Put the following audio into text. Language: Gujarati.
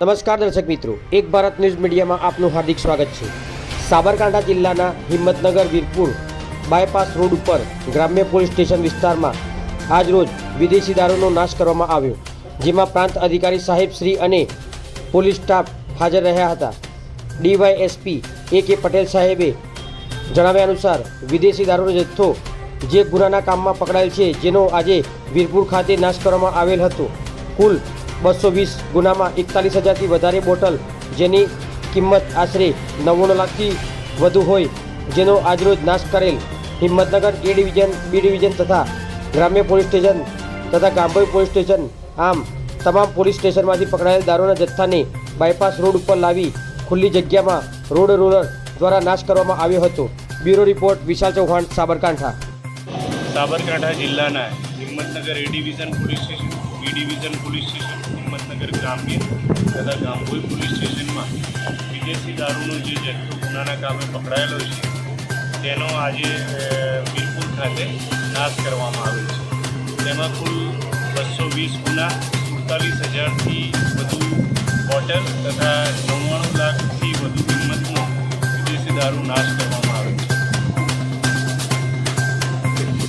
નમસ્કાર દર્શક મિત્રો, એક ભારત ન્યૂઝ મીડિયામાં આપનું હાર્દિક સ્વાગત છે। સાબરકાંઠા જિલ્લાના હિંમતનગર વીરપુર બાયપાસ રોડ ઉપર ગ્રામ્ય પોલીસ સ્ટેશન વિસ્તારમાં આજરોજ વિદેશી દારૂનો નાશ કરવામાં આવ્યો, જેમાં પ્રાંત અધિકારી સાહેબ શ્રી અને પોલીસ સ્ટાફ હાજર રહ્યા હતા। ડીવાયએસપી AK પટેલ સાહેબે જણાવ્યા અનુસાર વિદેશી દારૂનો જથ્થો જે ગુનાના કામમાં પકડાયેલ છે, જેનો આજે વીરપુર ખાતે નાશ કરવામાં આવેલ હતો। કુલ 220 ગુનામાં 41,000થી વધારે બોટલ, જેની કિંમત આશરે 99 લાખથી વધુ હોય, જેનો આજરોજ નાશ કરેલ Himmatnagar A division, B division તથા ગ્રામ્ય પોલીસ સ્ટેશન તથા ગામભોઈ પોલીસ સ્ટેશન, આમ તમામ પોલીસ સ્ટેશનમાંથી પકડાયેલ દારૂના જથ્થાને બાયપાસ રોડ ઉપર લાવી ખુલ્લી જગ્યામાં રોડ રોલર દ્વારા નાશ કરવામાં આવ્યો હતો। બ્યુરો રિપોર્ટ વિશાલ ચૌહાણ, સાબરકાંઠા। સાબરકાંઠા જિલ્લાના Himmatnagar A division police station, B division police station, Himmatnagar ગ્રામ્ય તથા ગામભોઈ પોલીસ સ્ટેશનમાં વિદેશી દારૂનો જે જથ્થો ગુનાના કામે પકડાયેલો છે, તેનો આજે વીરપુર ખાતે નાશ કરવામાં આવેલ છે। તેમાં કુલ 220 ગુના, 47,000થી વધુ બોટલ તથા 99 લાખથી વધુ કિંમતનો વિદેશી દારૂ નાશ કરવામાં